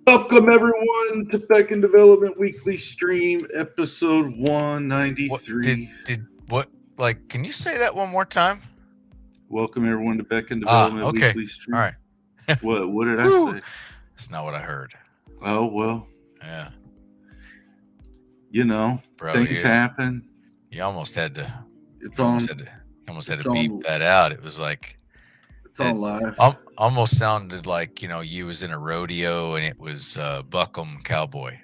Welcome everyone to Beck Development Weekly Stream, episode What did 193. what like can you say that one more time? Welcome everyone to Beck Development Okay. Weekly All Stream. right. What did I Woo. say? That's not what I heard. Oh well, Yeah. Bro, things happen. you almost had to It's you almost on. had to you almost had to It's beep on. that out. It was like It's it on live. almost sounded like, you was in a rodeo and it was Buckham Cowboy,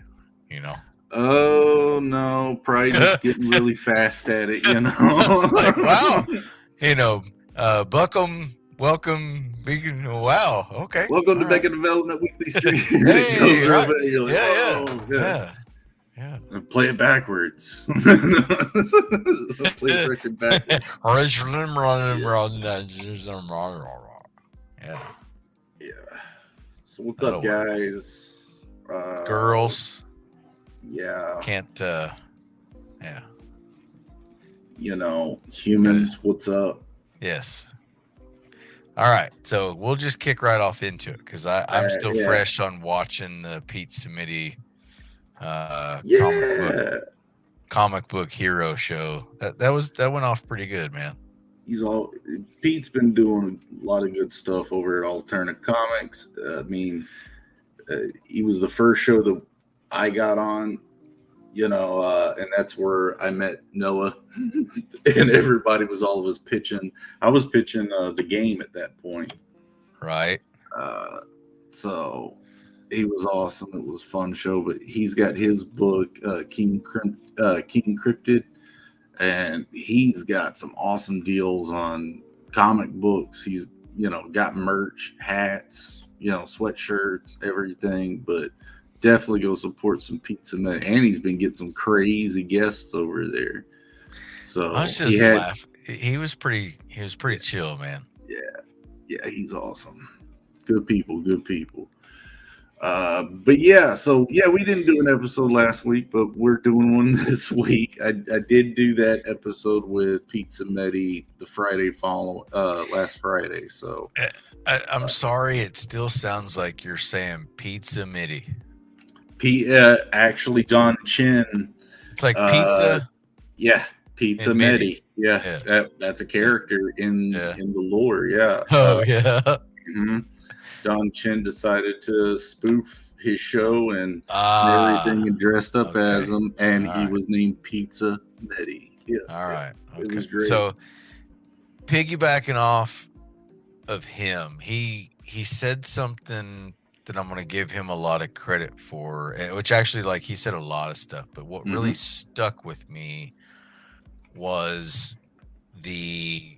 you know. Oh no, probably just getting really fast at it. It's like, wow, you know, Buckham, welcome, vegan. Wow, okay, Welcome all to Beck right. Development Weekly Stream. It goes Hey, real right. bad. You're like, Yeah, yeah, oh yeah. yeah, Play it backwards. Play the record backwards. Yeah, Yeah. So what's that'll up, work. guys? Girls Yeah. can't, yeah, Humans. What's up? yes. All right, so we'll just kick right off into it because I'm still Yeah. fresh on watching the Pete Samiti Yeah. comic book hero show. That went off pretty good, man. Pete's been doing a lot of good stuff over at Alternate Comics. He was the first show that I got on. And that's where I met Noah, and everybody was always pitching. I was pitching the game at that point, Right. So he was awesome. It was a fun show. But he's got his book, King Cryptid, and he's got some awesome deals on comic books. He's got merch, hats, sweatshirts, everything. But definitely go support some pizza, man. And he's been getting some crazy guests over there. So I was just laughing. He was pretty chill, man. Yeah, he's awesome. Good people. But yeah, we didn't do an episode last week, but we're doing one this week. I did do that episode with Pizza Medi the Friday last Friday. So I'm sorry, it still sounds like you're saying pizza midi. Actually, Don Chin. It's like pizza. Yeah, Pizza Medi. Yeah, Yeah. that's a character in the lore. Yeah. Oh yeah. Don Chin decided to spoof his show and everything and dressed up as him, and he was named Pizza Medi. Yeah. All right. Okay. It was great. So piggybacking off of him, he said something that I'm going to give him a lot of credit for, which actually, like, he said a lot of stuff, but what really stuck with me was the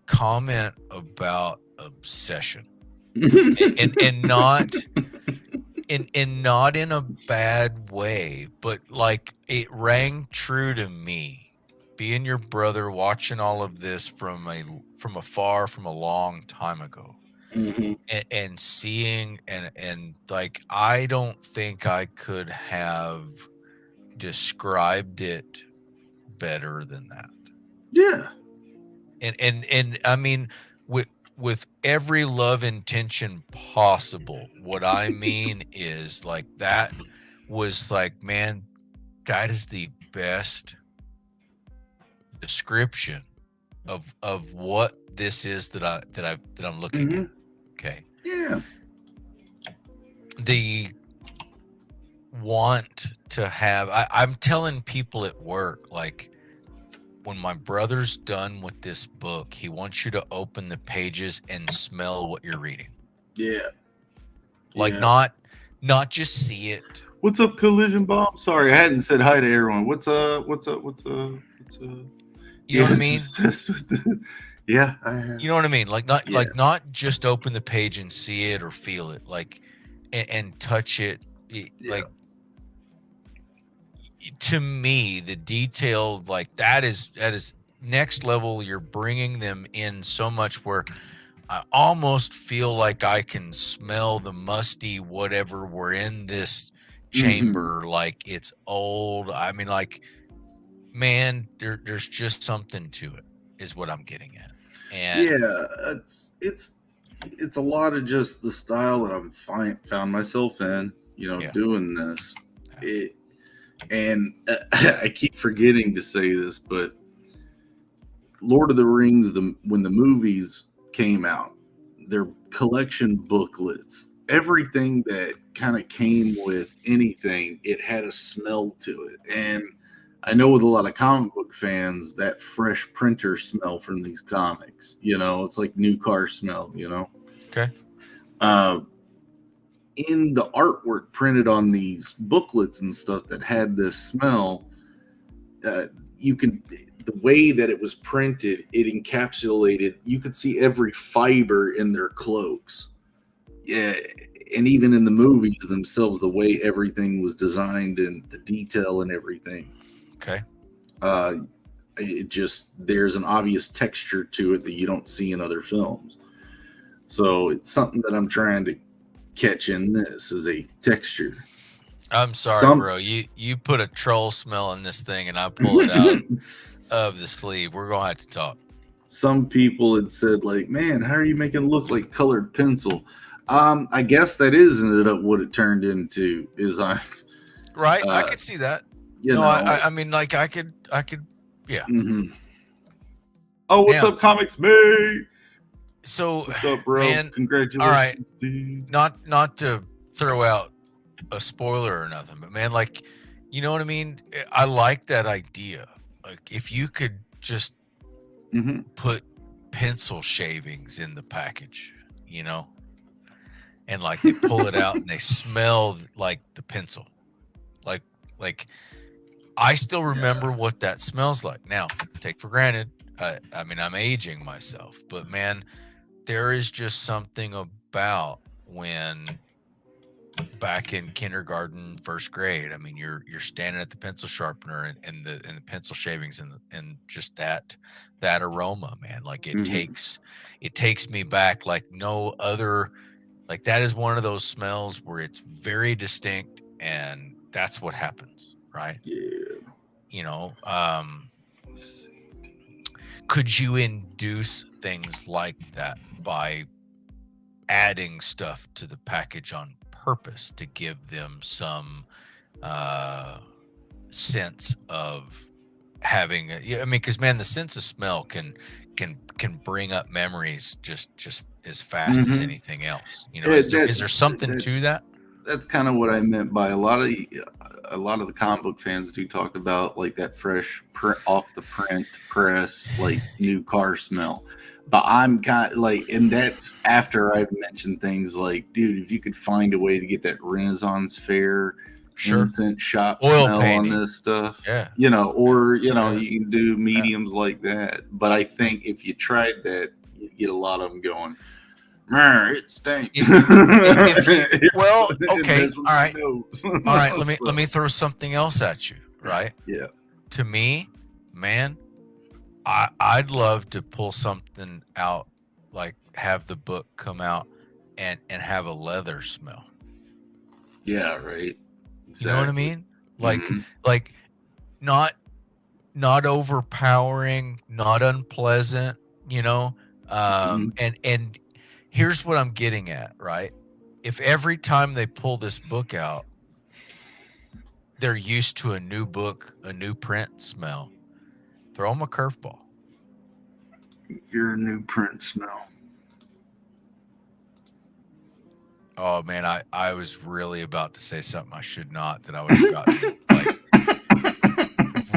comment about obsession. and not not in a bad way, but like it rang true to me, being your brother, watching all of this from afar, from a long time ago, and seeing and like I don't think I could have described it better than that. Yeah. And I mean, with every love intention possible, what I mean is like that was like, man, that is the best description of what this is that I'm looking at. Okay. Yeah. The want to have I'm telling people at work, like, when my brother's done with this book, he wants you to open the pages and smell what you're reading. Yeah. Like, not just see it. What's up, Collision Bomb? Sorry, I hadn't said hi to everyone. What's up? You know what I mean? Yeah, I have. You know what I mean? Like not just open the page and see it or feel it, like, and touch it. Like, to me, the detail, like, that is next level. You're bringing them in so much where I almost feel like I can smell the musty whatever we're in this chamber. Like, it's old. I mean, like, man, there's just something to it, is what I'm getting at. And yeah, it's it's a lot of just the style that found myself in, Yeah. doing this. Yeah. And I keep forgetting to say this, but Lord of the Rings, when the movies came out, their collection booklets, everything that kind of came with anything, it had a smell to it. And I know with a lot of comic book fans, that fresh printer smell from these comics, it's like new car smell. Okay. Uh, in the artwork printed on these booklets and stuff that had this smell, you can, the way that it was printed, it encapsulated, you could see every fiber in their cloaks. Yeah, and even in the movies themselves, the way everything was designed and the detail and everything. Okay. It just, there's an obvious texture to it that you don't see in other films. So it's something that I'm trying to catch in this, is a texture. I'm sorry, bro. You put a troll smell in this thing, and I pull it out of the sleeve. We're gonna have to talk. Some people had said, like, man, how are you making it look like colored pencil? I guess that is ended up what it turned into. Is I right? I could see that. I mean, like, I could, yeah. Mm-hmm. Oh, what's up, Comics May? So, what's up, bro? Man, congratulations, all right. Steve. Not to throw out a spoiler or nothing, but man, like, you know what I mean? I like that idea. Like, if you could just put pencil shavings in the package, and like they pull it out and they smell like the pencil. Like I still remember what that smells like. Now, take for granted, I mean, I'm aging myself, but man, there is just something about when back in kindergarten, first grade, I mean, you're standing at the pencil sharpener and the pencil shavings and just that aroma, man. Like it takes me back like no other. Like that is one of those smells where it's very distinct, and that's what happens, right? Yeah. Could you induce things like that by adding stuff to the package on purpose to give them some sense of having I mean, because man, the sense of smell can bring up memories just as fast as anything else. Is there something to that? That's kind of what I meant by a lot of the comic book fans do talk about, like, that fresh off the print press, like new car smell. But I'm kind of like, and that's after I've mentioned things like, dude, if you could find a way to get that Renaissance Fair incense shop oil smell painting on this stuff, yeah, you can do mediums like that. But I think if you tried that, you'd get a lot of them going, it stinks. Well, okay, all right. Let me throw something else at you, right? Yeah. To me, man, I'd love to pull something out, like have the book come out and have a leather smell. Yeah, right. Exactly. You know what I mean? Like not overpowering, not unpleasant, and here's what I'm getting at, right? If every time they pull this book out, they're used to a new book, a new print smell, throw them a curveball. You're a new print smell. Oh man, I was really about to say something I should not, that I would have gotten like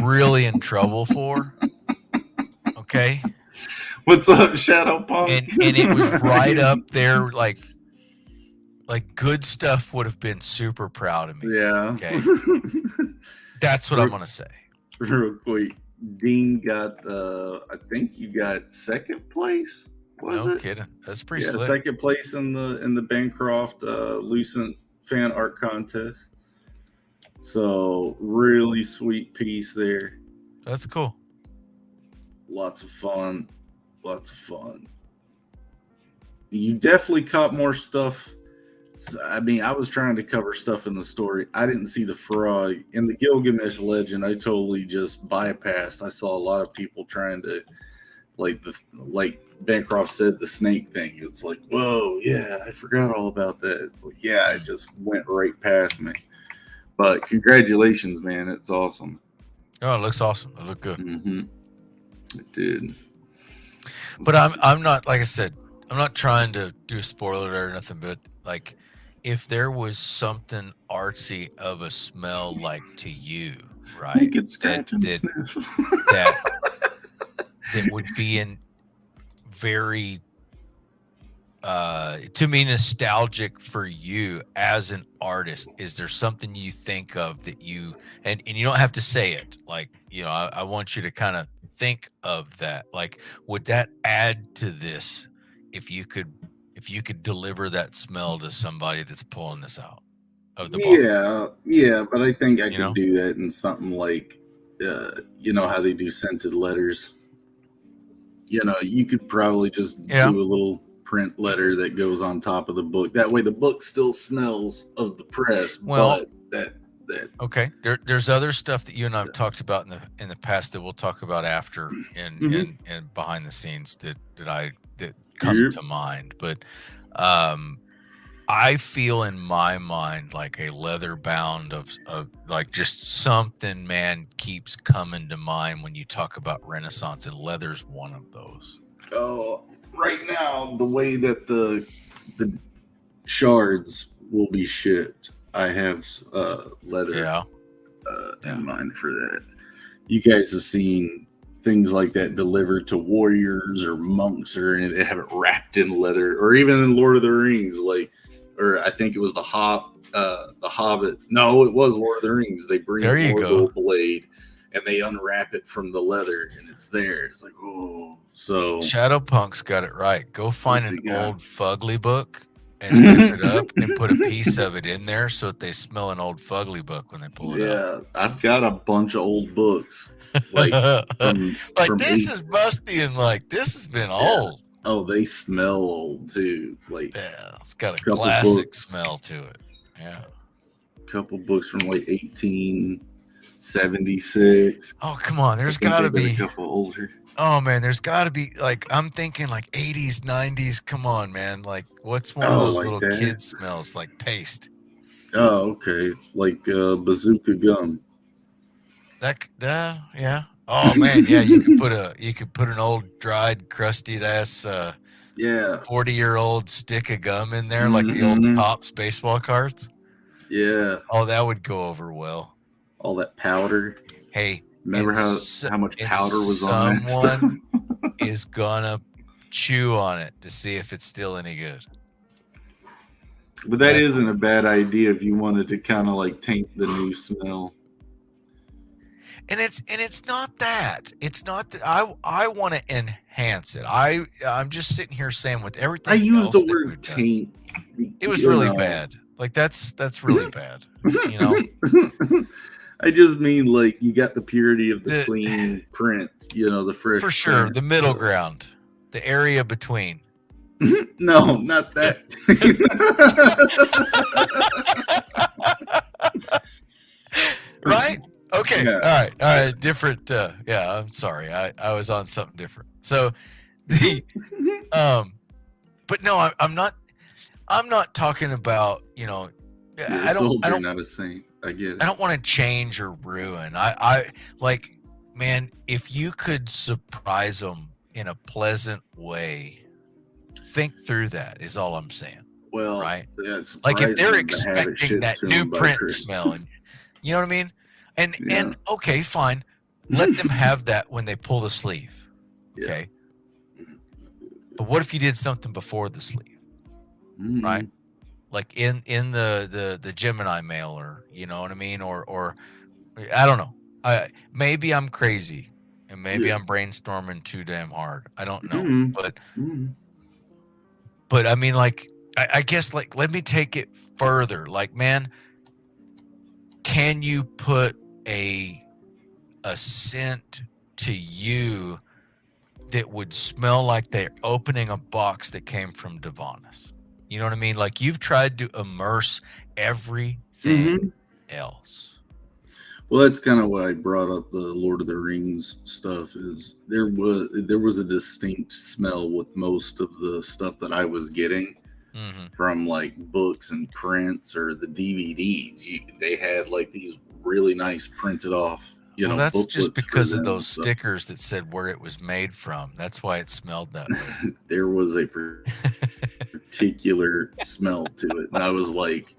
really in trouble for. Okay. What's up, Shadow Punk? And it was right up there, like good stuff would have been super proud of me. Yeah. Okay. That's what I'm gonna say. Real quick. Dean got I think you got second place. No kidding. That's pretty slick. Second place in the Bancroft Lucent fan art contest. So really sweet piece there. That's cool. Lots of fun. You definitely caught more stuff. I mean, I was trying to cover stuff in the story. I didn't see the frog in the Gilgamesh legend. I totally just bypassed. I saw a lot of people trying to like Bancroft said, the snake thing. It's like, whoa, yeah, I forgot all about that. It's like, yeah, it just went right past me. But congratulations, man, it's awesome. Oh, it looks awesome. It looked good. Mm-hmm. It did. But I'm not, like I said, I'm not trying to do a spoiler or nothing, but like if there was something artsy of a smell like to you, right? Make it scratch and sniff. that would be in very to me nostalgic for you as an artist. Is there something you think of that you and you don't have to say it, like, you know, I want you to kind of think of that, like, would that add to this if you could deliver that smell to somebody that's pulling this out of the bar? Yeah, but I think I You could know? do that in something like you know how they do scented letters. You know, you could probably just Yeah. do a little print letter that goes on top of the book. That way the book still smells of the press, Well, but that okay. There's other stuff that you and I've talked about in the past that we'll talk about after in behind the scenes that come to mind. But I feel in my mind like a leather bound of like just something, man, keeps coming to mind when you talk about Renaissance, and leather's one of those. Oh, right now the way that the shards will be shipped, I have leather in mind for that. You guys have seen things like that delivered to warriors or monks, or they have it wrapped in leather, or even in Lord of the Rings, like, or I think it was the Hobbit. No, it was Lord of the Rings. They bring There you go. blade and they unwrap it from the leather, and it's there. It's like, oh, so Shadowpunk's got it right. Go find an old fugly book and rip it up and put a piece of it in there so that they smell an old fugly book when they pull it out. Yeah, I've got a bunch of old books. Like, from this is musty and like this has been old. Oh, they smell old too. Like, yeah, it's got a classic smell to it. Yeah, a couple books from like 1876. Oh, come on, there's got to be a couple older. Oh man, there's got to be, like, I'm thinking like 80s, 90s. Come on, man. Like, what's one of those like little kid smells, like paste? Oh, okay, like bazooka gum. Yeah. Oh man, yeah. You could put an old dried, crusty ass 40-year-old stick of gum in there, like the old Topps baseball cards. Yeah. Oh, that would go over well. All that powder. Hey, remember how much powder was on that stuff? Someone is gonna chew on it to see if it's still any good. But that isn't a bad idea if you wanted to kind of like taint the new smell. And it's not that. It's not that I want to enhance it. I'm just sitting here saying with everything. I use the word taint. It was really bad. Like that's really bad. You know. I just mean like you got the purity of the clean print. You know, the fresh. For sure, print. The middle ground, the area between. No, not that. Right? Okay. Yeah. All right. Different. Yeah. I'm sorry. I was on something different. So the but no, I'm not talking about, you know, I don't not a saint. I get it. I don't want to change or ruin. I like, man, if you could surprise them in a pleasant way, think through that is all I'm saying. Well, right? Like if they're expecting that new print smell, and you know what I mean? And okay, fine. Let them have that when they pull the sleeve. Okay. Yeah. But what if you did something before the sleeve? Right? Like in the Gemini mailer, you know what I mean? Or I don't know. Maybe I'm crazy and maybe I'm brainstorming too damn hard. I don't know. But I mean, like, I guess, like, let me take it further. Like, man, can you put a scent to you that would smell like they're opening a box that came from Devanis? You know what I mean? Like, you've tried to immerse everything else. Well, that's kind of what I brought up. The Lord of the Rings stuff is there was a distinct smell with most of the stuff that I was getting Mm-hmm. from like books and prints or the DVDs. They had like these really nice printed off, Well, that's just booklets for because of them. those So stickers that said where it was made from. That's why it smelled that way. there was a particular smell to it, and I was like,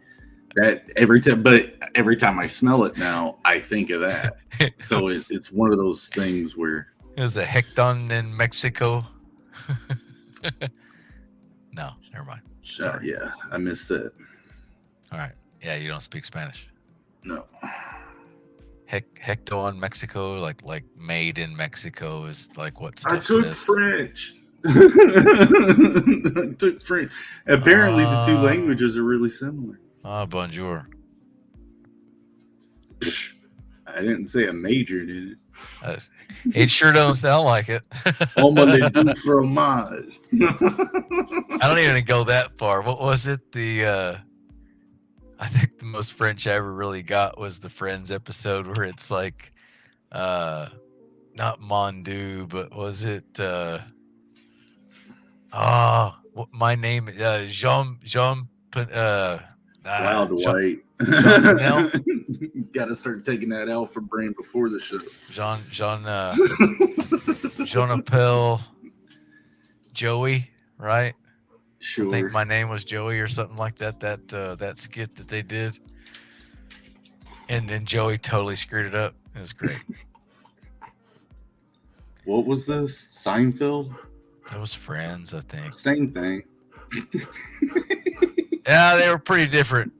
that every time. But every time I smell it now, I think of that. So it's one of those things where it was a hecton in Mexico. No, never mind. Sorry. yeah, I missed that. All right. Yeah, you don't speak Spanish. No, Hecto in Mexico, like made in Mexico is like what I stuff took says. French. I took French. Apparently, the two Ah. languages are really similar. Bonjour. Psh, I didn't say a major, did it? It sure don't sound like it. Omelette du fromage. I don't even go that far. What was it? I think the most French I ever really got was the Friends episode where it's like, not Mondu, but was it? My name, Jean. Wow, Dwight. Jean Got to start taking that alpha brain before the show. Jean Appel, Joey, right? Sure. I think my name was Joey or something like that. That skit that they did, and then Joey totally screwed it up. It was great. What was this? Seinfeld? That was Friends, I think. Same thing. Yeah, they were pretty different.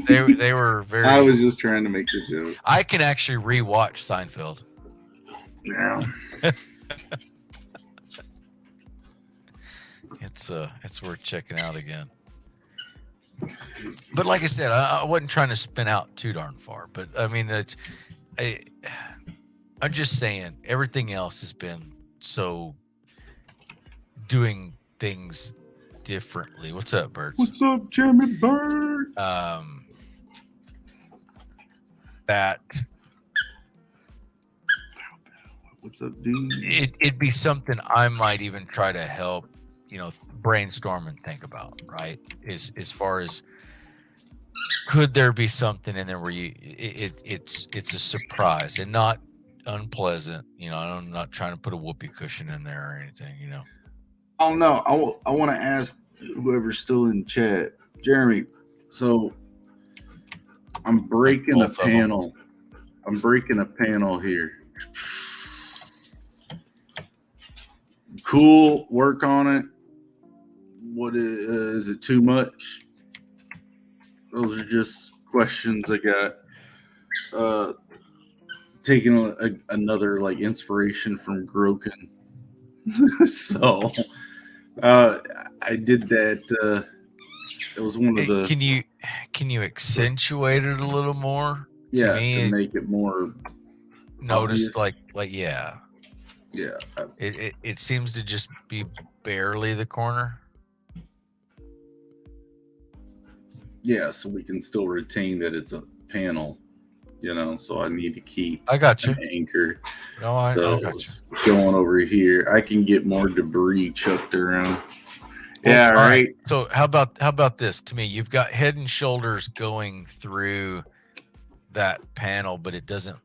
They were very. I was just trying to make the joke. I can actually rewatch Seinfeld. Yeah. It's worth checking out again. But like I said, I wasn't trying to spin out too darn far. But I mean, I'm just saying everything else has been so doing things differently. What's up, Birds? What's up, Jimmy Bird? That What's up, dude? it'd be something I might even try to help, brainstorm and think about, right? As far as could there be something in there where it's a surprise and not unpleasant, I'm not trying to put a whoopee cushion in there or anything, Oh no, I want to ask whoever's still in chat, Jeremy. So I'm breaking a panel. I'm breaking a panel here. Cool, work on it. What is it? Too much? Those are just questions I got. Taking another like inspiration from Groken. So I did that. It was one of the. Can you accentuate it a little more? Yeah, to me, to make it more noticed, obvious. like yeah. Yeah. It seems to just be barely the corner. Yeah, so we can still retain that it's a panel, so I need to keep I got you. an anchor. No, I got you. Going over here, I can get more debris chucked around. Yeah, all right. So how about this? To me, you've got Head and Shoulders going through that panel, but it doesn't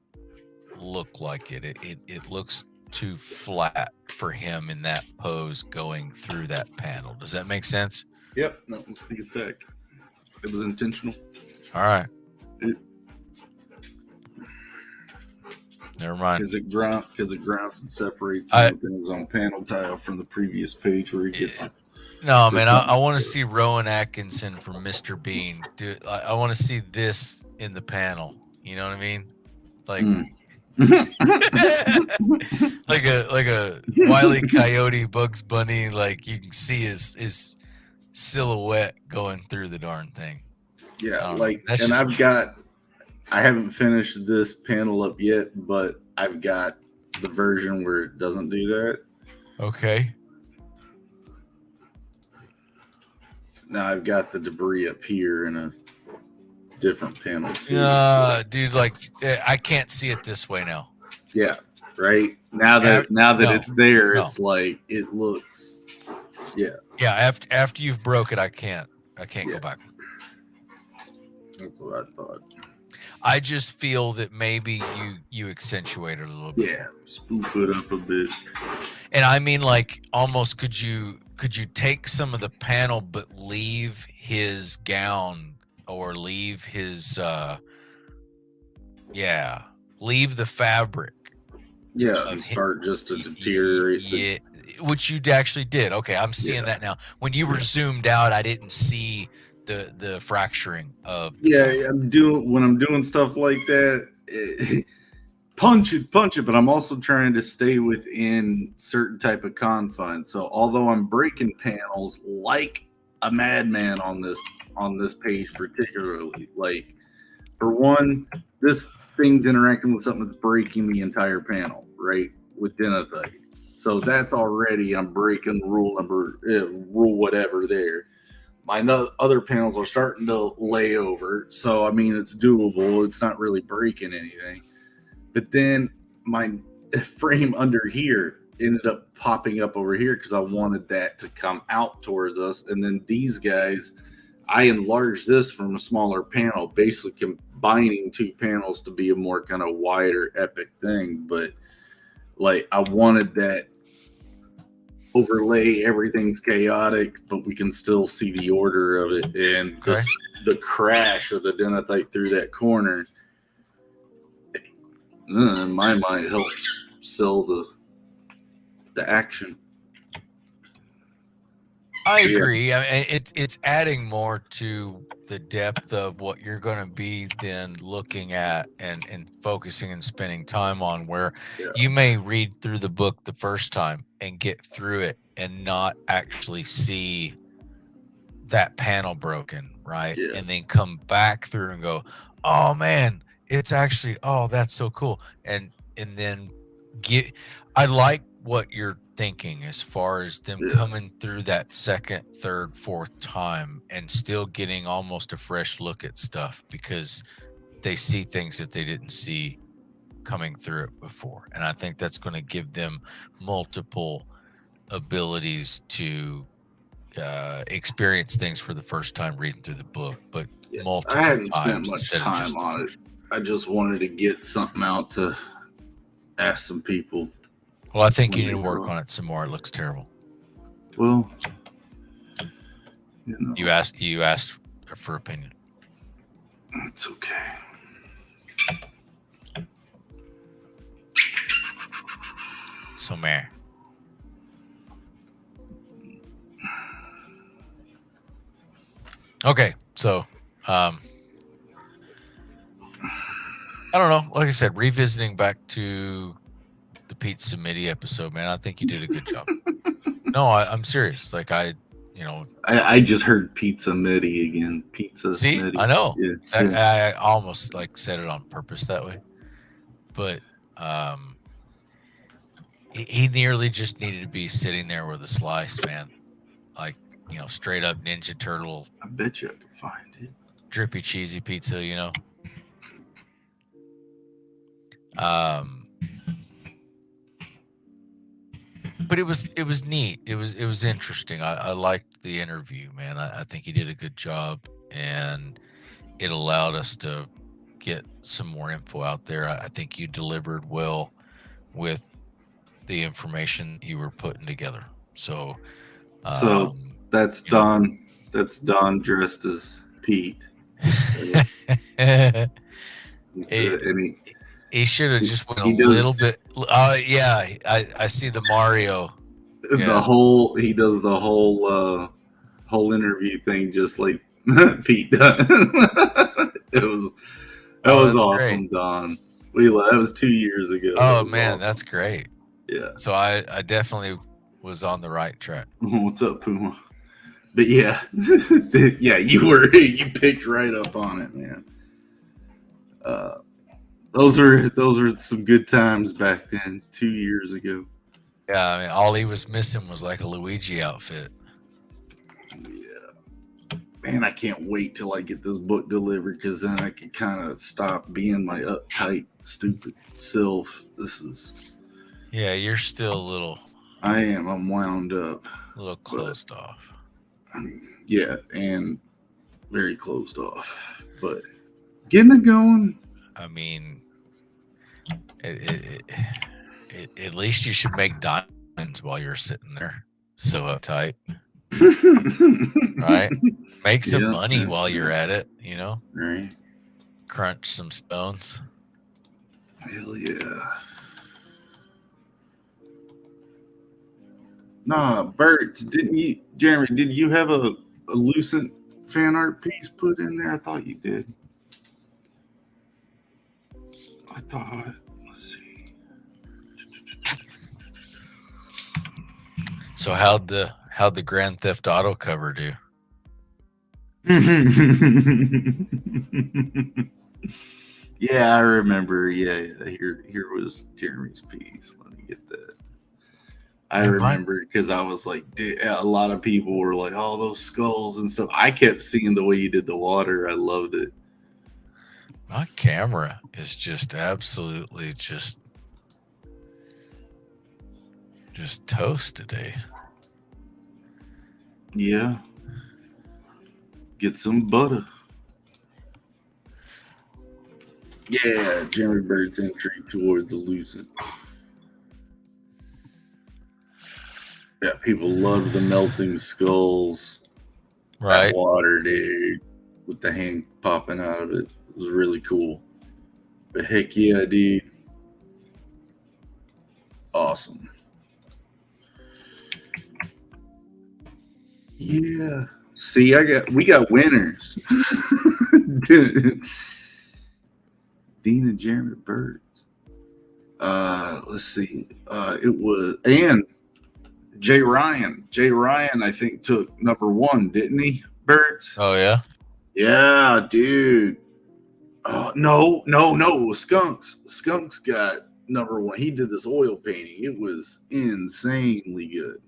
look like it. It looks too flat for him in that pose going through that panel. Does that make sense? Yep, that was the effect. It was intentional. All right. Never mind. Because it grounds and separates things on panel tile from the previous page where he gets. No, man, I want to see Rowan Atkinson from Mr. Bean. Dude, I want to see this in the panel. You know what I mean? Like, like a Wile E. Coyote, Bugs Bunny. Like you can see his silhouette going through the darn thing. Yeah, I haven't finished this panel up yet, but I've got the version where it doesn't do that. Okay. Now I've got the debris up here in a different panel too. Dude, like I can't see it this way now. Yeah, right. Now that No. it's there, No. it's like it looks. Yeah, Yeah, after you've broke it, I can't go back. that's what I thought. I just feel that maybe you accentuate it a little bit. Yeah, spoof it up a bit. And I mean, like, almost could you take some of the panel but leave his gown or leave his leave the fabric. Yeah, and start just to deteriorate. Yeah, which you actually did. Okay, I'm seeing that now. When you were zoomed out, I didn't see the fracturing of the panel. when I'm doing stuff like that. Punch it, but I'm also trying to stay within certain type of confines. So although I'm breaking panels like a madman on this page particularly, like for one, this thing's interacting with something that's breaking the entire panel, right? With Denethite. So that's already, I'm breaking rule whatever there. My other panels are starting to lay over. So, I mean, it's doable. It's not really breaking anything. But then my frame under here ended up popping up over here because I wanted that to come out towards us. And then these guys, I enlarged this from a smaller panel, basically combining two panels to be a more kind of wider, epic thing. But like I wanted that overlay, everything's chaotic, but we can still see the order of it. And the crash of the Denethite through that corner. My might help sell the action. I agree. I mean, it's adding more to the depth of what you're going to be then looking at and focusing and spending time on, where you may read through the book the first time and get through it and not actually see that panel broken, right? Yeah. And then come back through and go, oh man, it's actually, oh, that's so cool. And then I like what you're thinking as far as them coming through that second, third, fourth time and still getting almost a fresh look at stuff because they see things that they didn't see coming through it before. And I think that's going to give them multiple abilities to experience things for the first time reading through the book, but multiple I hadn't times spent much time on it. I just wanted to get something out to ask some people. Well, I think you need to work on it some more. It looks terrible. Well, you asked for opinion. It's okay. So, man. Okay, so I don't know. Like I said, revisiting back to the Pete Samiti episode, man, I think you did a good job. No, I'm serious. Like I just heard Pizza Midi again. Pizza. See, Midi. I know. Yeah. I almost like said it on purpose that way, but he nearly just needed to be sitting there with a slice, man. Like, straight up Ninja Turtle. I bet you I can find it. Drippy cheesy pizza, But it was neat. It was interesting. I liked the interview, man. I think he did a good job, and it allowed us to get some more info out there. I think you delivered well with the information you were putting together. So that's Don. That's Don dressed as Pete. He should have just went a little bit. Yeah, I see the Mario. He does the whole interview thing just like Pete does. That was awesome, great. Don. That was 2 years ago. Oh man, awesome. That's great. Yeah. So I definitely was on the right track. What's up, Puma? But yeah, yeah, you picked right up on it, man. Those were some good times back then, 2 years ago. Yeah, I mean, all he was missing was like a Luigi outfit. Yeah. man, I can't wait till I get this book delivered because then I can kind of stop being my uptight, stupid self. This is. Yeah, you're still a little I am. I'm wound up. But closed off. yeah, and very closed off. But getting it going. I mean, at least you should make diamonds while you're sitting there so uptight, right? Make some money while you're at it, you know? Right. Crunch some stones. Hell yeah. Nah, Birds, didn't you, Jeremy, did you have a Lucent fan art piece put in there? I thought you did. I thought, let's see. So how'd the Grand Theft Auto cover do? Yeah, I remember. Yeah, here was Jeremy's piece. Let me get that. I remember because I was like, a lot of people were like, "Oh, those skulls and stuff." I kept seeing the way you did the water. I loved it. My camera is just absolutely just toast today. Yeah. Get some butter. Yeah, Jeremy Bird's entry toward the Lucent. Yeah, people love the melting skulls. Right. That water, dude, with the hand popping out of it. It was really cool. But heck yeah, dude. Awesome. Yeah. See, we got winners. Dean and Jeremy Birds. Let's see. It was and Jay Ryan. Jay Ryan, I think, took #1, didn't he? Birds. Oh yeah. Yeah, dude. No. It was Skunks. Skunks got #1. He did this oil painting. It was insanely good.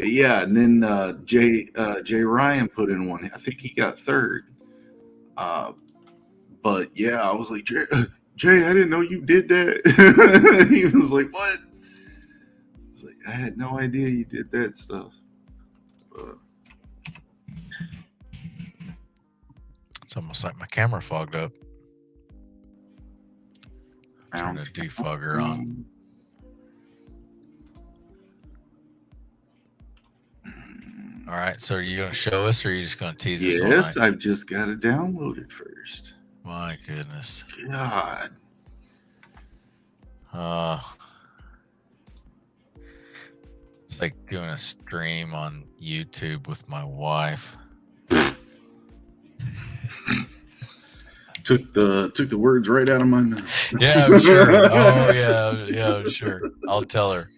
Yeah, and then Jay Ryan put in one. I think he got 3rd. But yeah, I was like, Jay, I didn't know you did that. He was like, what? It's like, I had no idea you did that stuff. It's almost like my camera fogged up. Turn the defogger on. All right, so are you going to show us, or are you just going to tease us all night? Yes, I've just got to download it first. My goodness. God. It's like doing a stream on YouTube with my wife. Took the words right out of my mouth. Yeah, I'm sure. Oh yeah, I'm sure. I'll tell her.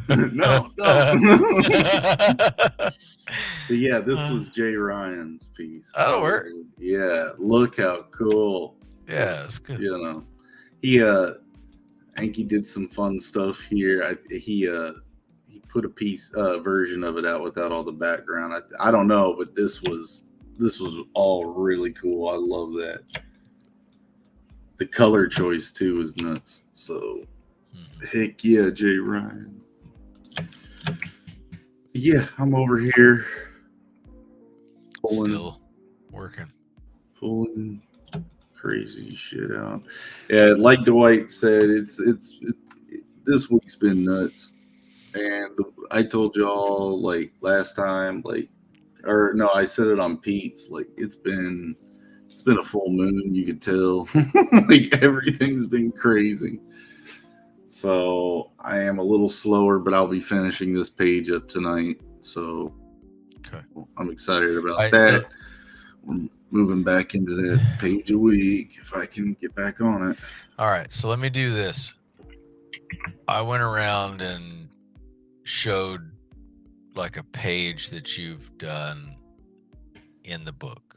No. But yeah, this was Jay Ryan's piece. That'll work. Yeah, look how cool. Yeah, it's good. You know, I think he did some fun stuff here. He put a version of it out without all the background. I don't know, but this was all really cool. I love that. The color choice too is nuts. So, heck yeah, Jay Ryan. Yeah, I'm over here. Still working. Pulling crazy shit out. Yeah, like Dwight said, it's this week's been nuts. And I told y'all like last time, I said it on Pete's. Like it's been a full moon. You could tell, like everything's been crazy. So I am a little slower, but I'll be finishing this page up tonight. So okay, I'm excited about that. We're moving back into that page a week if I can get back on it. All right, so let me do this. I went around and showed like a page that you've done in the book.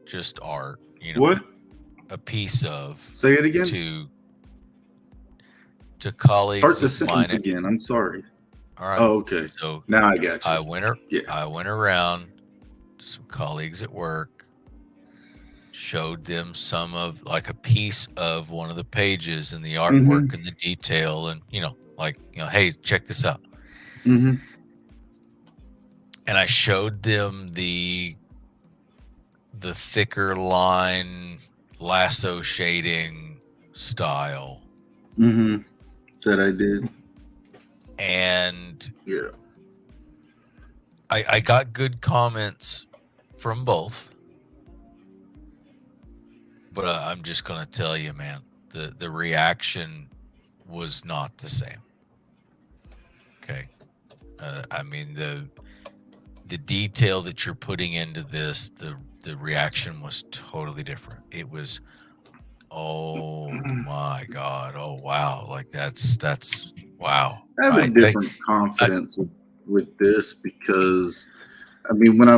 Just art, you know. What? A piece of. Say it again. To colleagues. Start the sentence again. I'm sorry. All right. Oh, okay. So Now I got you. I went around to some colleagues at work, showed them some of like a piece of one of the pages and the artwork and the detail, and hey, check this out. Mm-hmm. And I showed them the thicker line lasso shading style. Mm-hmm. That I did. And yeah, I got good comments from both. But I'm just going to tell you, man, the reaction was not the same. Okay. I mean, the detail that you're putting into this, the reaction was totally different. It was, oh my God. Oh, wow. Like that's wow. I have a different confidence with this because, I mean, when I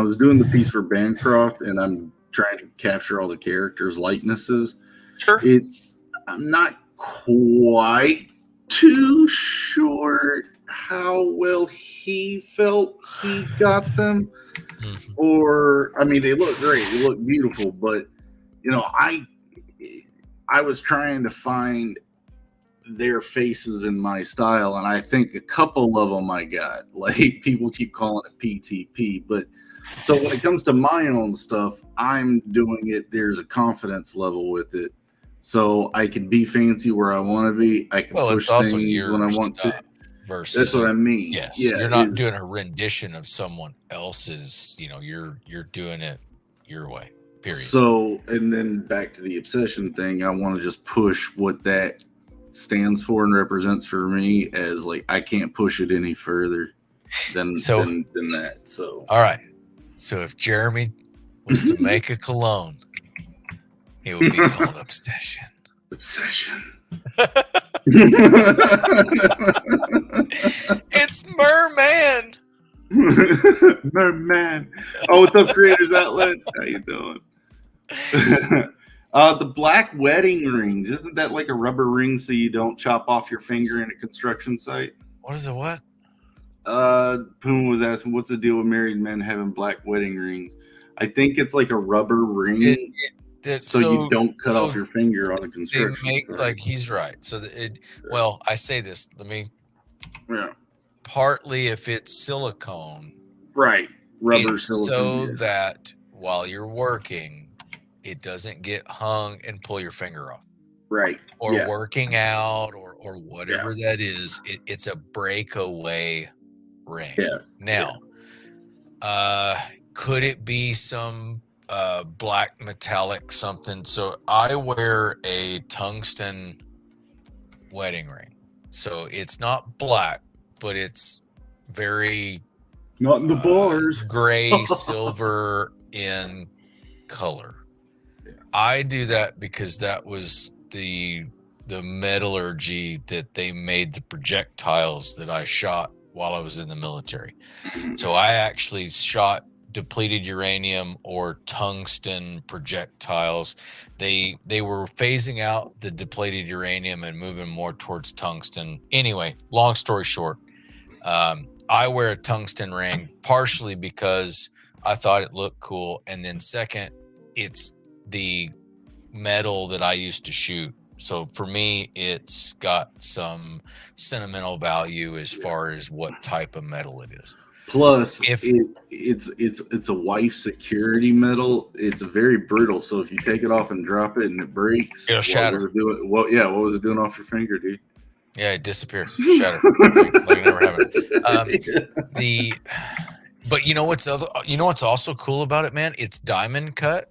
was doing the piece for Bancroft and I'm trying to capture all the characters' likenesses, Sure. I'm not quite too sure how well he felt he got them. Mm-hmm. Or, I mean, they look great, they look beautiful, but I was trying to find their faces in my style, and I think a couple of them I got. Like, people keep calling it PTP, but so when it comes to my own stuff, I'm doing it. There's a confidence level with it, so I can be fancy where I want to be. I can push things when I want to. Versus that's what I mean. Yes, yeah, you're not doing a rendition of someone else's. You're doing it your way. Period. So, and then back to the obsession thing. I want to just push what that stands for and represents for me as like I can't push it any further than that. So, all right. So if Jeremy was to make a cologne, it would be called Obsession. Obsession. It's Merman. Merman. Oh, what's up, Creators Outlet? How you doing? The black wedding rings, isn't that like a rubber ring so you don't chop off your finger in a construction site? What is it? What? Puma was asking, what's the deal with married men having black wedding rings? I think it's like a rubber ring, so you don't cut off your finger on a construction site. Like he's right. So well, I say this. Let me. Yeah. Partly if it's silicone, right? Rubber silicone, so that while you're working, it doesn't get hung and pull your finger off. Right. Or working out or whatever that is. It's a breakaway ring. Yeah. Now, could it be some black metallic something? So I wear a tungsten wedding ring. So it's not black, but it's very not in the bars, gray silver in color. I do that because that was the metallurgy that they made the projectiles that I shot while I was in the military. So I actually shot depleted uranium or tungsten projectiles. They were phasing out the depleted uranium and moving more towards tungsten. Anyway, long story short, I wear a tungsten ring partially because I thought it looked cool, and then second, it's the metal that I used to shoot. So for me, it's got some sentimental value as far as what type of metal it is. Plus, it's a wife security metal. It's very brittle. So if you take it off and drop it and it breaks, it'll shatter. What was it doing off your finger, dude? Yeah, it disappeared, shattered, like it never happened. But you know what's also cool about it, man? It's diamond cut.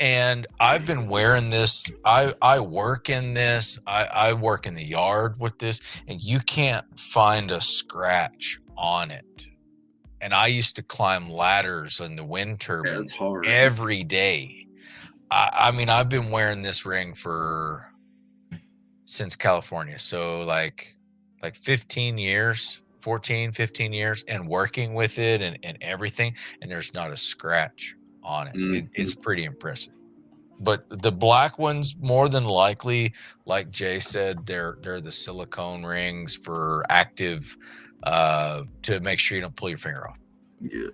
And I've been wearing this. I work in this. I work in the yard with this, and you can't find a scratch on it. And I used to climb ladders in the wind turbines every day. I mean, I've been wearing this ring since California. So like 15 years, 14, 15 years, and working with it and everything. And there's not a scratch on it. It's pretty impressive. But the black ones, more than likely, like Jay said, they're the silicone rings for active, to make sure you don't pull your finger off. Yeah.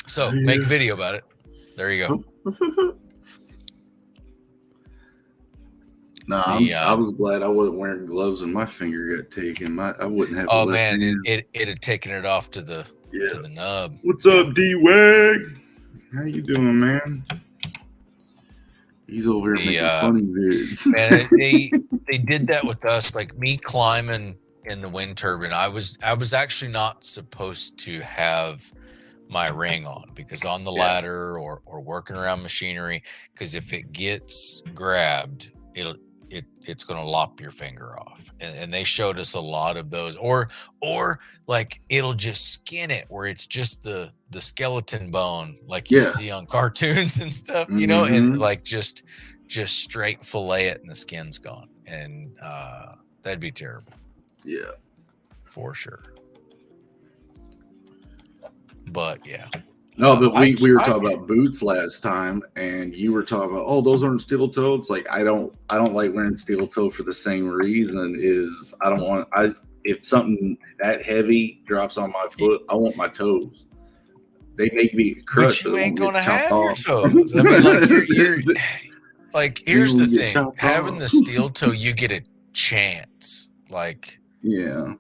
So make a video about it. There you go. No, I was glad I wasn't wearing gloves and my finger got taken. I wouldn't have. Oh man, it had taken it off to the nub. What's up, D-Wag? How you doing, man? He's over here making funny vids. Man, they did that with us. Like me climbing in the wind turbine, I was actually not supposed to have my ring on, because on the ladder or working around machinery, because if it gets grabbed, it's going to lop your finger off. And they showed us a lot of those, or like it'll just skin it, where it's just the skeleton bone, like you see on cartoons and stuff, you know, and like just straight fillet it and the skin's gone. And that'd be terrible. Yeah, for sure. But yeah. No, but we were talking about boots last time, and you were talking about, oh, those aren't steel toe. It's like I don't like wearing steel toe for the same reason. Is I don't want if something that heavy drops on my foot, I want my toes. They make me crushed. But you ain't gonna have your toes. I mean, like you're like, here's the thing: having the steel toe, you get a chance. Like, yeah.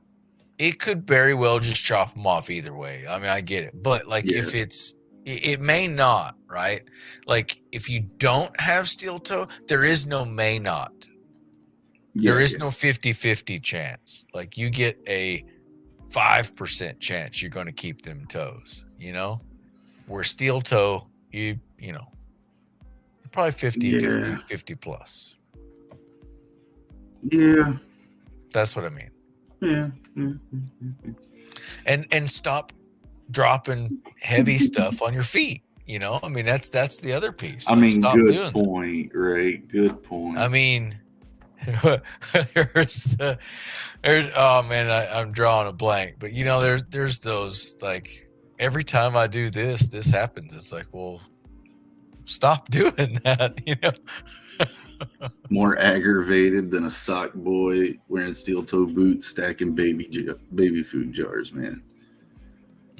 It could very well just chop them off either way. I mean, I get it. But like if it may not, right? Like if you don't have steel toe, there is no may not. There is no 50-50 chance. Like you get a 5% chance you're going to keep them toes, you know? Where steel toe, you know, probably 50 plus. Yeah. That's what I mean. Yeah. And stop dropping heavy stuff on your feet. You know, I mean, that's the other piece. I mean, stop good doing point, that. Right? Good point. I mean, there's oh man, I'm drawing a blank, but you know, there's those, like, every time I do this happens. It's like, well, stop doing that, you know. More aggravated than a stock boy wearing steel toe boots stacking baby food jars, man.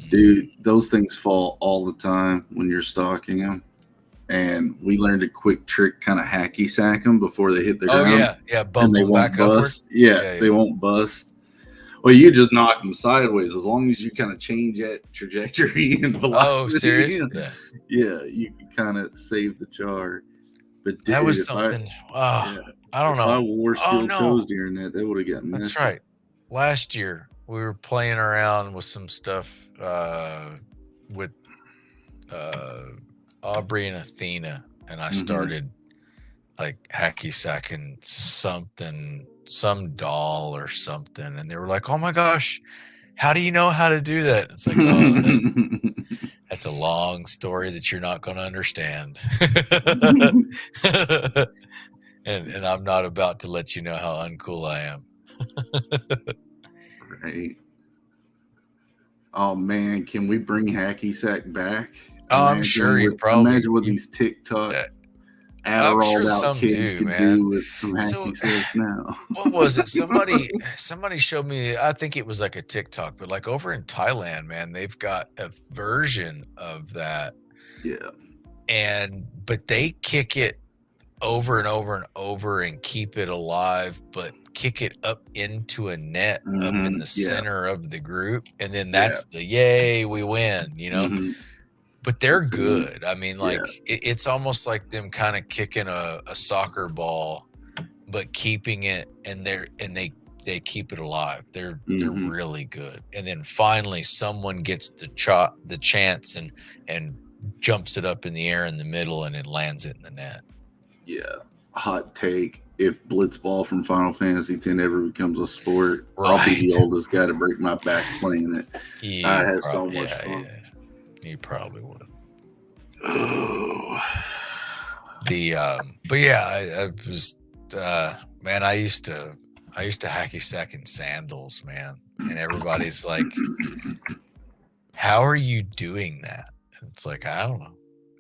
Dude, those things fall all the time when you're stocking them. And we learned a quick trick, kind of hacky sack them before they hit the ground. Yeah, bump them back upward. Yeah, they won't bust. Well, you just knock them sideways as long as you kind of change that trajectory and velocity. Oh, serious? Yeah, you can kind of save the jar. But dude, that was something. I don't know. If I wore steel toes during that, they would have gotten messed. That's right. Last year we were playing around with some stuff with Aubrey and Athena, and I started like hacky sacking something, some doll or something, and they were like, "Oh my gosh, how do you know how to do that?" It's like, oh, that's a long story that you're not going to understand. and I'm not about to let you know how uncool I am. Right. Oh man, can we bring hacky sack back? Oh, I'm sure you probably imagine what these TikTok Adderall out kids can do with some hacky sacks now. What was it? Somebody showed me, I think it was like a TikTok, but like over in Thailand, man, they've got a version of that. Yeah. But they kick it over and over and over and keep it alive, but kick it up into a net up in the center of the group. And then that's the yay, we win, you know? But they're good. I mean, like it's almost like them kind of kicking a soccer ball, but keeping it, and they keep it alive. They're really good. And then finally someone gets the chance and jumps it up in the air in the middle, and it lands it in the net. Yeah. Hot take: if blitzball from Final Fantasy X ever becomes a sport, I'll be the oldest guy to break my back playing it. I had so much fun. Yeah. You probably would. Oh. But yeah, I was man, I used to hacky sack in sandals, man. And everybody's like, how are you doing that? And it's like, I don't know.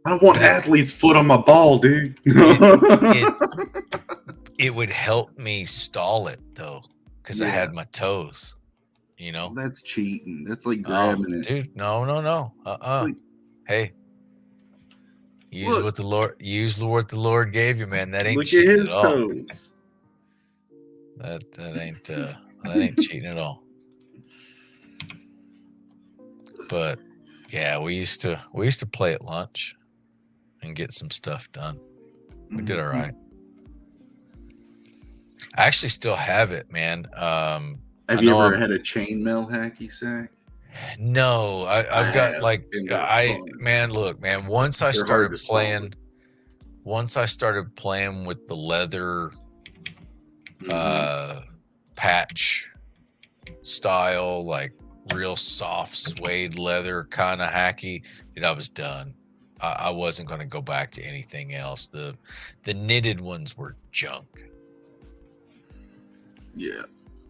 I want But athlete's foot on my ball, dude. it would help me stall it though, because I Yeah. had my toes. You know, That's cheating. That's like oh, grabbing it. dude, no. Like, Hey, use look, what the Lord gave you, man. That ain't look at cheating at his all. toes. That ain't cheating at all. But yeah, we used to play at lunch and get some stuff done. We did all right. I actually still have it, man. Have you ever had a chainmail hacky sack? No, I've got have, like and they're fun. look, man. Once I They're hard started to swallow. playing with the leather Mhm. patch style, like real soft suede leather kind of hacky, dude, I was done. I wasn't going to go back to anything else. The knitted ones were junk. Yeah.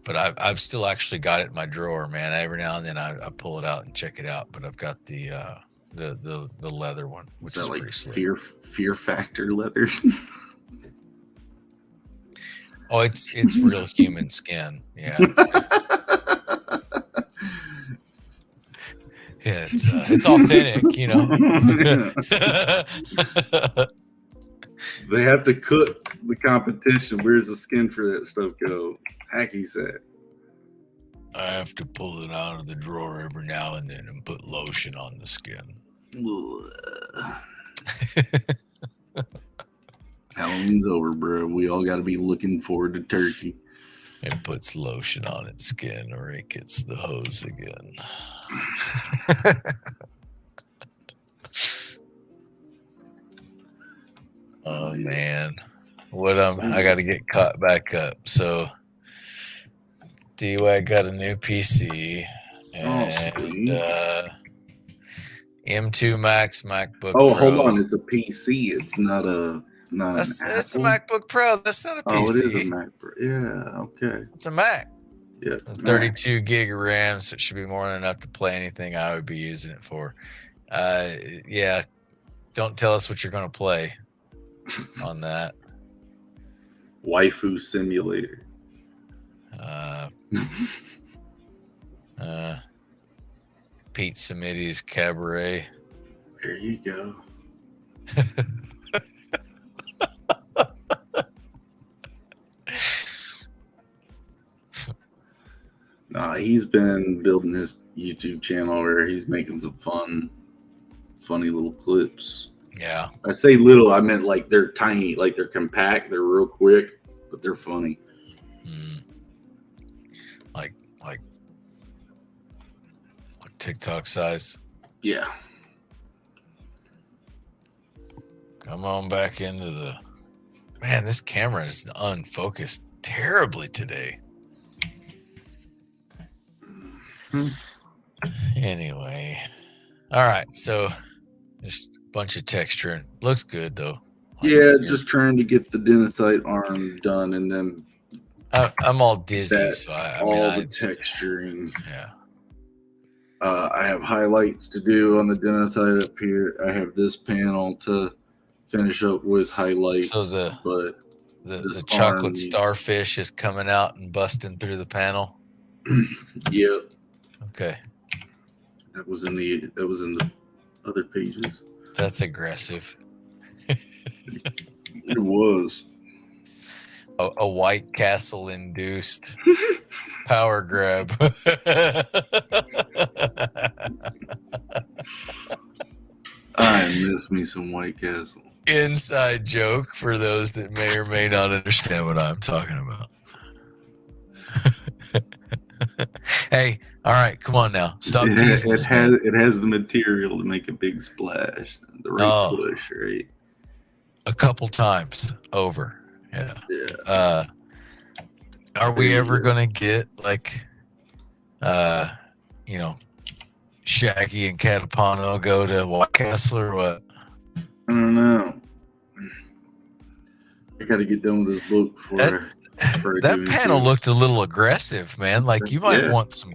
But I've still actually got it in my drawer, man. Every now and then I pull it out and check it out. But I've got the leather one, which is like pretty slick. fear factor leather. Oh, it's real human skin. Yeah. Yeah, it's authentic, you know. They have to cut the competition. Where's the skin for that stuff go? Hacky sack. I have to pull it out of the drawer every now and then and put lotion on the skin. Halloween's over, bro. We all got to be looking forward to turkey. It puts lotion on its skin or it gets the hose again. Oh man, I got to get caught back up. So D-Wag got a new PC and M2 Max MacBook Pro. Oh, hold on, it's a PC. It's not an That's a Apple? MacBook Pro. That's not a PC. Oh, it is a MacBook. Yeah, okay. It's a Mac. Yeah, it's a 32 gig of RAM, so it should be more than enough to play anything I would be using it for. Yeah, don't tell us what you're going to play on that. Waifu Simulator. Pete Simity's Cabaret. There you go. Nah, he's been building his YouTube channel where he's making some funny little clips. Yeah. I say little, I meant like they're tiny, like they're compact, they're real quick, but they're funny. Like TikTok size. Yeah. Come on back into the... Man, this camera is unfocused terribly today. Anyway. All right, so just a bunch of texturing. Looks good, though. Yeah, just trying to get the denethite arm done, and then I'm all dizzy. That's so the texturing. Yeah. I have highlights to do on the denethite up here. I have this panel to finish up with highlights. So the chocolate starfish is coming out and busting through the panel. Yep. Okay. That was in the other pages. That's aggressive. It was. A White Castle induced power grab. I miss me some White Castle. Inside joke for those that may or may not understand what I'm talking about. Hey, all right, come on now. Stop teasing us, man. It has the material to make a big splash. The right push, right? A couple times over. Yeah. Are we ever gonna get like Shaggy and Catapano go to White Castle or what? I don't know. I gotta get done with this book before that panel looked a little aggressive, man. Like you might want some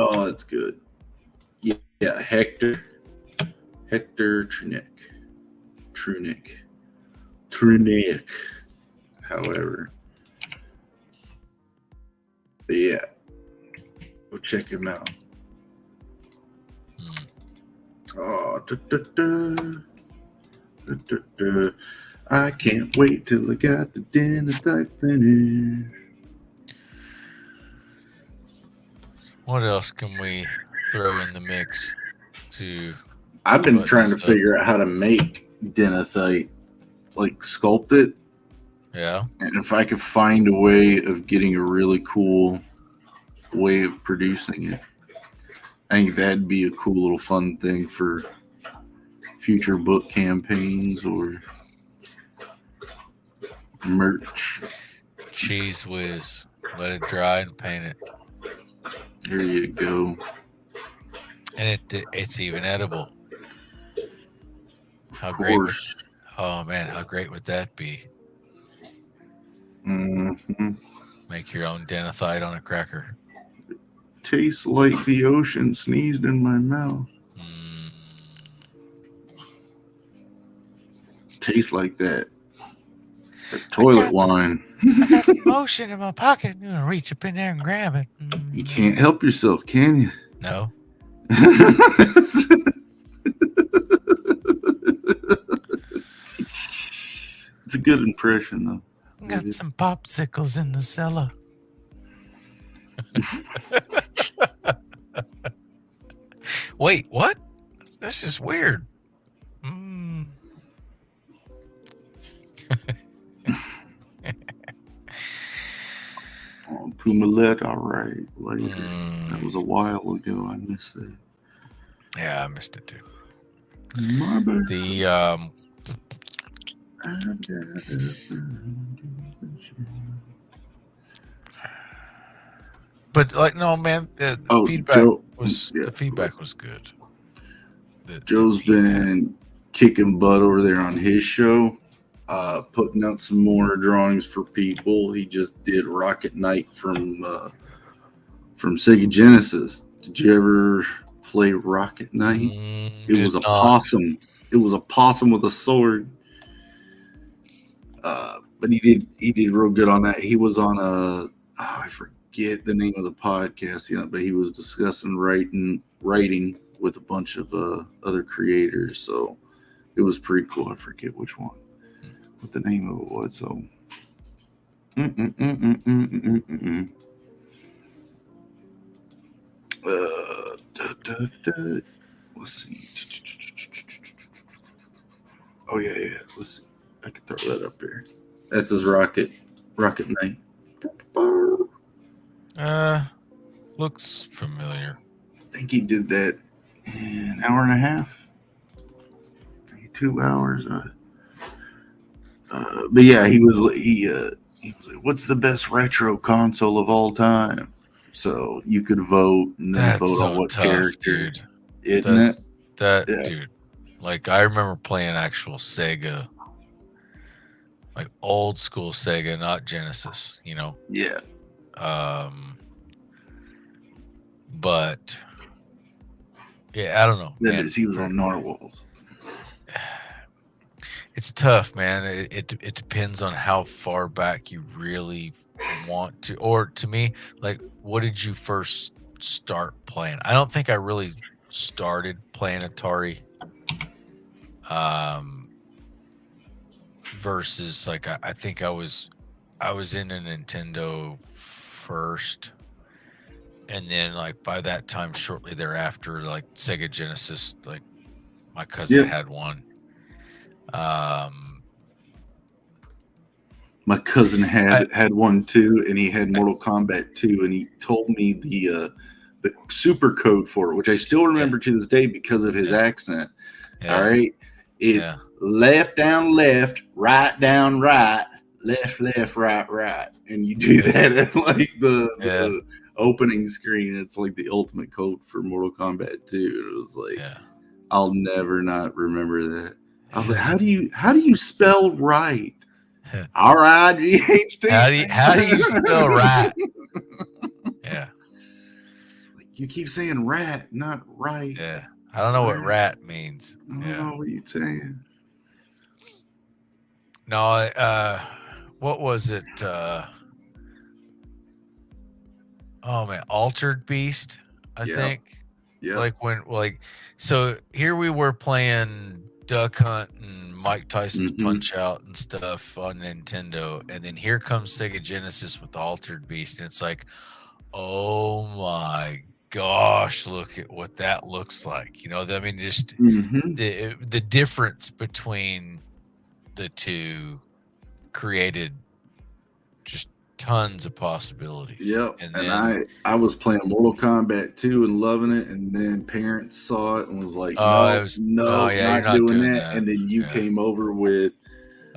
Oh, it's good. Yeah, Hector Trunick. However, but yeah, go check him out. Oh, I can't wait till I got the dinner type finished. What else can we throw in the mix to? I've been button trying to this up? figure out how to make denethite, like sculpt it. Yeah. And if I could find a way of getting a really cool way of producing it, I think that'd be a cool little fun thing for future book campaigns or merch. Cheese whiz. Let it dry and paint it. There you go. And it's even edible. Of How course. great! Oh man, how great would that be? Mm-hmm. Make your own denethite on a cracker. Tastes like the ocean sneezed in my mouth. Tastes like that. The toilet wine. I got some ocean in my pocket. You gonna reach up in there and grab it. You can't help yourself, can you? No. It's a good impression, though. Got some popsicles in the cellar. Wait, what? That's just weird. Oh, Pumalette, all right. Later. That was a while ago. I missed that. Yeah, I missed it too. My bad. The but like no man, the feedback was good. Joe's been kicking butt over there on his show, putting out some more drawings for people. He just did Rocket Knight from Sega Genesis. Did you ever play Rocket Knight? It was a possum. It was a possum with a sword. But he did real good on that. He was on I forget the name of the podcast, but he was discussing writing with a bunch of other creators. So it was pretty cool. I forget which one, what the name of it was. So let's see. Oh yeah. Let's see. I can throw that up there. That's his Rocket Knight. Looks familiar. I think he did that in an hour and a half, 2 hours. But yeah, he was like, "What's the best retro console of all time?" So you could vote and then vote on what character. Dude. Isn't it? Dude. Like I remember playing actual Sega, like old school Sega, not Genesis. Yeah. But yeah, I don't know. That is, he was on Narwhals. It's tough, man. It depends on how far back you really want to. Or to me, like, what did you first start playing? I don't think I really started playing Atari. Versus like I think I was in a Nintendo first, and then like by that time, shortly thereafter, like Sega Genesis, like my cousin had one. My cousin had one too, and he had Mortal Kombat 2, and he told me the super code for it, which I still remember to this day because of his accent. All right, it's left down left, right down right, left right, and you do that at like the opening screen. It's like the ultimate code for Mortal Kombat 2. It was like I'll never not remember that. I was like, how do you spell right? R-I-G-H-T. How do you spell right? Yeah. It's like You keep saying rat, not right. Yeah. I don't know what rat means. I don't Yeah. know what you're saying. No, what was it? Oh man, Altered Beast, I think. Yeah. So here we were playing Duck Hunt and Mike Tyson's Mhm. Punch Out and stuff on Nintendo, and then here comes Sega Genesis with the Altered Beast, and it's like, oh my gosh, look at what that looks like. You know, I mean, just Mhm. the difference between the two created just tons of possibilities. Yep. And And then I was playing Mortal Kombat 2 and loving it, and then parents saw it and was like, it was no, yeah, you're not not doing doing that. And then you Yeah. came over with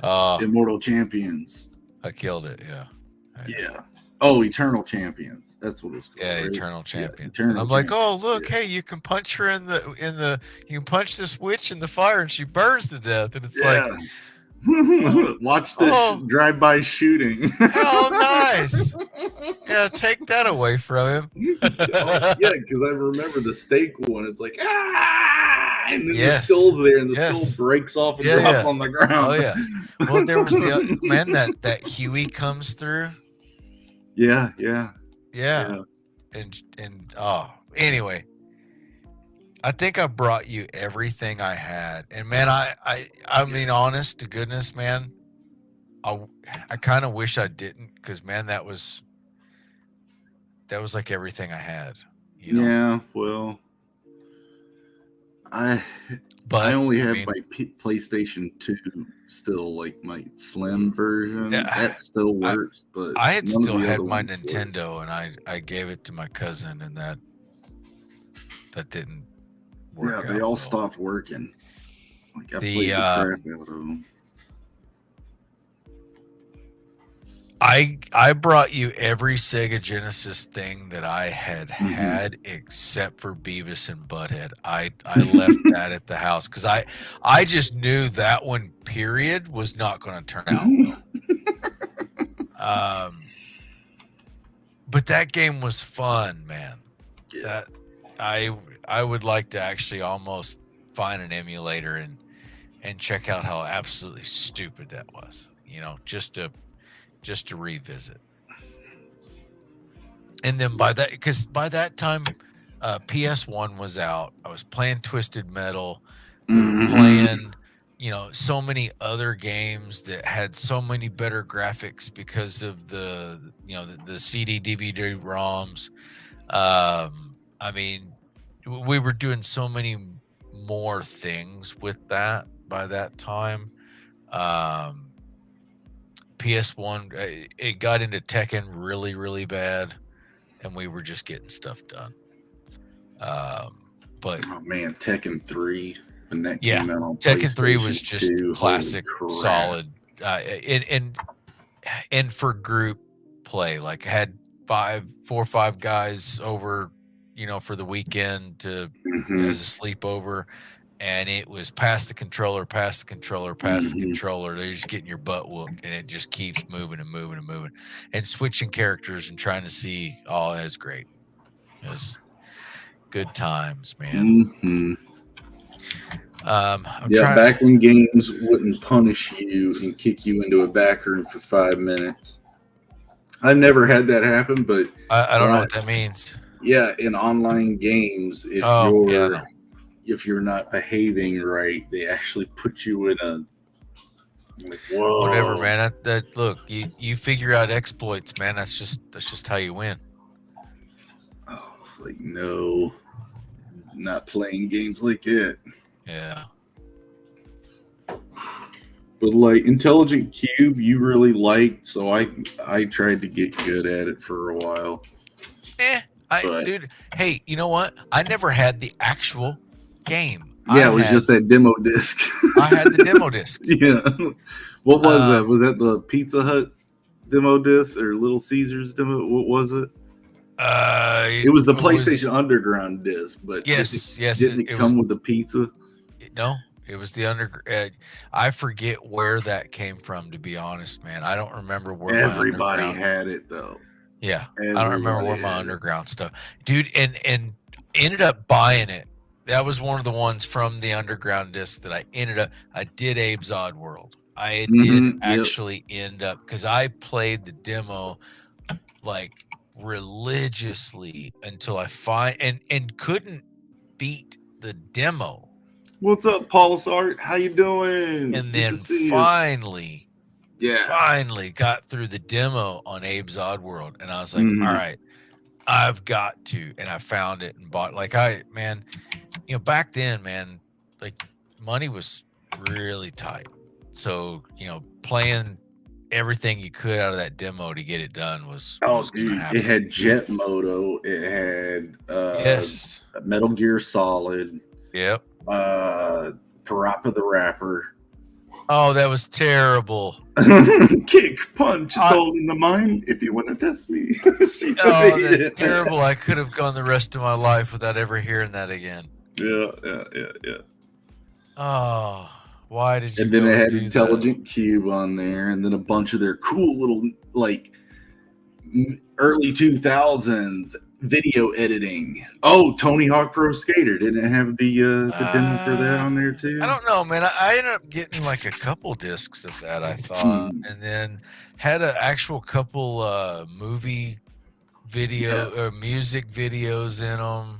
Immortal Champions. I killed it. Yeah. Yeah. Oh, Eternal Champions. That's what it was called. Yeah, right? Eternal Champions. Yeah, Eternal and I'm like, oh Champions, look, yeah. hey, you can punch her you can punch this witch in the fire and she burns to death. And it's like, watch this drive-by shooting. How nice. Yeah, take that away from him. Yeah, because I remember the steak one. It's like, and then Yes. the skull's there, and the Yes. skull breaks off and drops on the ground. Oh yeah. Well, there was the man that Huey comes through. Yeah. And anyway, I think I brought you everything I had, and man, I mean, honest to goodness, man, I kind of wish I didn't, because man, that was like everything I had. You know? Yeah, well, I only have my PlayStation 2 still, like my slim version. Yeah, that still works, but I had none of still the had other my ones Nintendo, work. and I gave it to my cousin, and that didn't work. Yeah, they all stopped working. Like I played the crap out of them. I brought you every Sega Genesis thing that I had except for Beavis and Butthead. I left that at the house because I just knew that one period was not going to turn out well. But that game was fun, man. Yeah. That I would like to actually almost find an emulator and check out how absolutely stupid that was. You know, just to revisit. And then by that time, PS1 was out. I was playing Twisted Metal. We were playing, so many other games that had so many better graphics because of the CD DVD ROMs. I mean, we were doing so many more things with that by that time. PS1, it got into Tekken really, really bad, and we were just getting stuff done. But oh man, Tekken 3 when that came out on Tekken 3 PlayStation was just 2, classic, solid, and for group play. Like I had 4 or 5 guys over, for the weekend as a sleepover. And it was pass the controller. They're just getting your butt whooped, and it just keeps moving and moving and moving, and switching characters and trying to see. Oh, it was great. It was good times, man. Back when games wouldn't punish you and kick you into a back room for 5 minutes. I've never had that happen, but I don't know what that means. Yeah, in online games, if you're not behaving right, they actually put you in a whoa. Whatever, man. That look, you figure out exploits, man. That's just how you win. Oh, it's like no, not playing games like it. Yeah. But like Intelligent Cube, you really liked, so I tried to get good at it for a while. Dude, hey, you know what? I never had the actual game. Yeah, it was just that demo disc. I had the demo disc. Yeah. What was that? Was that the Pizza Hut demo disc or Little Caesars demo? What was it? It was the PlayStation Underground disc, but didn't it come with the pizza? No, it was the I forget where that came from, to be honest, man. I don't remember where everybody had it though. Yeah, I don't remember where Everybody my had it. underground stuff, dude, and ended up buying it. That was one of the ones from the underground disc that I did Abe's Odd World. I did Yep. actually end up because I played the demo like religiously until I and couldn't beat the demo, What's up, Paul Sart? How you doing? and Good to then see you. Yeah. finally got through the demo on Abe's Odd World, and I was like, all Mhm. right, I've got to, and I found it and bought. Like man, back then, man, like money was really tight, so playing everything you could out of that demo to get it done was gonna Dude, happen. it had Jet Moto. It had Yes. Metal Gear Solid. Yep. Parappa the Rapper. Oh, that was terrible. Kick, punch, it's all in the mind. If you want to test me. Oh, that's terrible. I could have gone the rest of my life without ever hearing that again. Yeah. Oh, why did you? And then it had do Intelligent Cube on there, and then a bunch of their cool little like early 2000s video editing. Oh, Tony Hawk Pro Skater, didn't it have the demo for that on there too? I don't know, man. I ended up getting like a couple discs of that, I thought, and then had an actual couple movie video or music videos in them.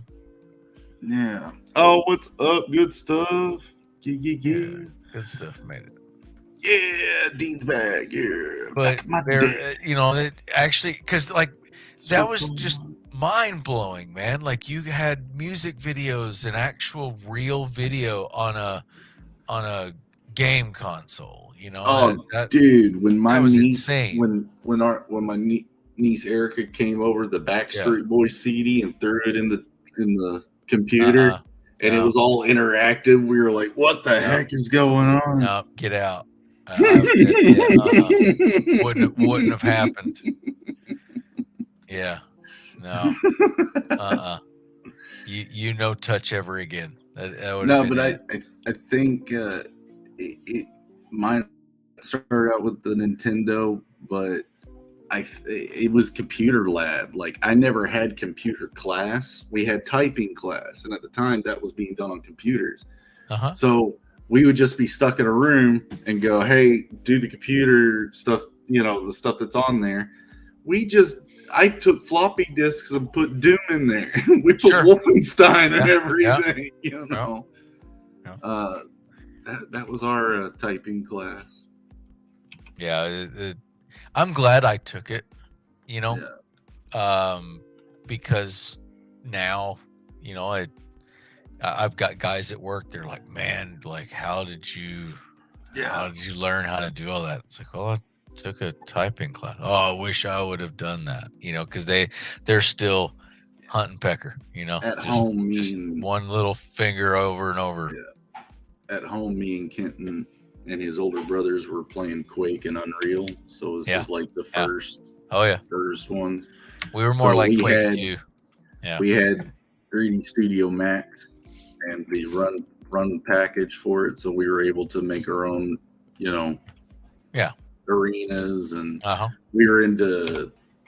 Yeah. Oh, what's up? Good stuff. Yeah. Good stuff, made it. Yeah, Dean's back. Yeah, but it actually, because like that was just mind blowing, man. Like you had music videos and actual real video on a game console. Dude, when my was niece, insane. when my niece Erica came over, the Backstreet Boys CD and threw it in the computer, and it was all interactive. We were like, "What the heck is going on?" No, get out. Wouldn't have happened. Yeah, no. You no touch ever again. No, but I think mine started out with the Nintendo, but it was computer lab. Like I never had computer class. We had typing class, and at the time that was being done on computers. So we would just be stuck in a room and go, "Hey, do the computer stuff." The stuff that's on there. I took floppy disks and put Doom in there. We put Wolfenstein and everything. That was our typing class. Yeah, I'm glad I took it. Because now, I've got guys at work. They're like, "Man, like, how did you learn how to do all that?" It's like, "Well, I took a typing class." "Oh, I wish I would have done that." Because they're still hunt and pecker. At home, just one little finger over and over. Yeah. At home, me and Kenton and his older brothers were playing Quake and Unreal. So this is like the first. First ones. We were more like Quake too. Yeah. We had 3D Studio Max and the run package for it, so we were able to make our own, arenas, and we were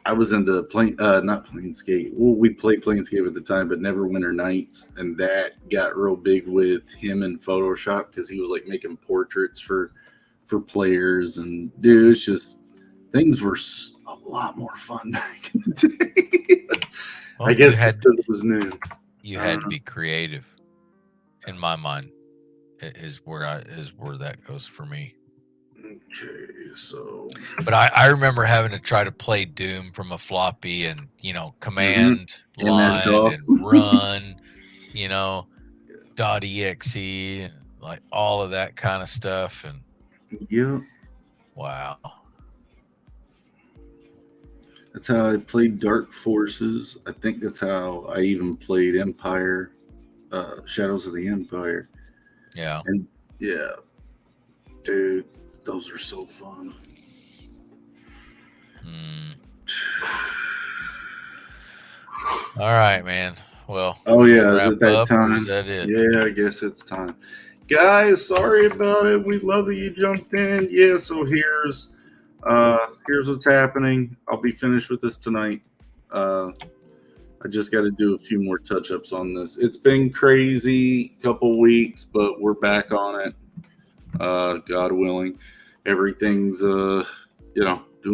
I was into not Planescape. Well, we played Planescape at the time, but Neverwinter Nights, and that got real big with him in Photoshop because he was like making portraits for players, and dude, it's just things were a lot more fun back in the day. Well, I guess because it was new. You had to be creative. In my mind, is where that goes for me. Okay, so. But I remember having to try to play Doom from a floppy and command line and run, .exe and like all of that kind of stuff. And wow. That's how I played Dark Forces. I think that's how I even played Empire, Shadows of the Empire. Yeah. And dude, those are so fun. All right, man. Well. Oh yeah, is it that time? Is that it? Yeah, I guess it's time. Guys, sorry about it. We love that you jumped in. Yeah, so here's Here's what's happening. I'll be finished with this tonight. I just got to do a few more touch ups on this. It's been crazy couple weeks, but we're back on it. God willing, everything's doing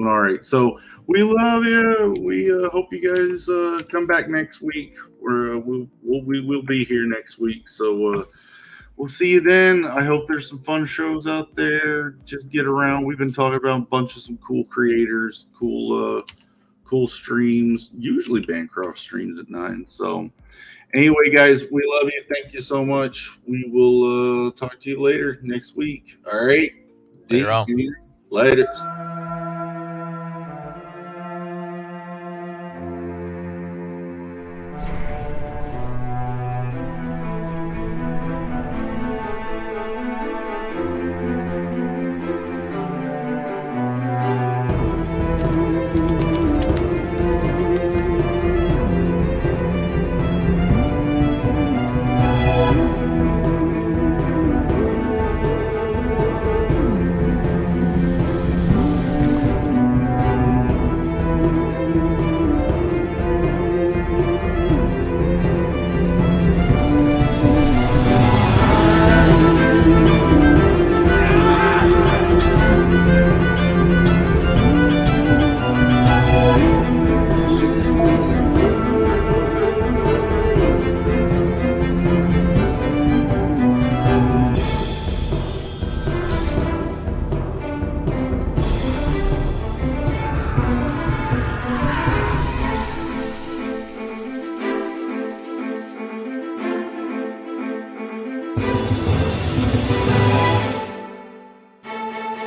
all right. So we love you. We hope you guys come back next week. We'll be here next week. So we'll see you then. I hope there's some fun shows out there. Just get around. We've been talking about a bunch of some cool creators, cool streams. Usually Bancroft streams at 9. So anyway, guys, we love you. Thank you so much. We will talk to you later next week. All right. Later on. Later.